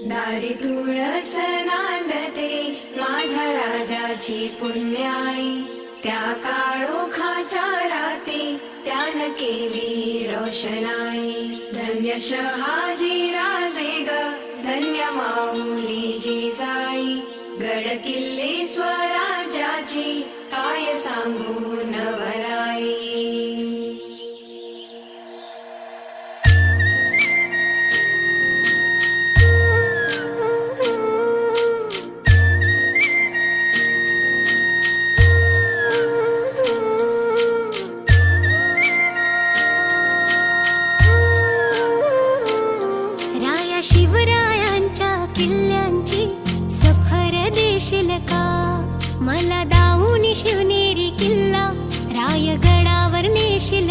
दारी तुळस नांदते माझ्या राजाची पुण्याई, त्या काळोखाच्या राती त्यान केली रोषणाई. धन्य शहाजी राजे ग, धन्य माऊली जिजाई, गड किल्ले स्वराज्याची काय सांगू नवराई. शिवरायांच्या किल्ल्यांची सफर देशील का? मला दाऊनी शिवनेरी किल्ला रायगडावर नेशील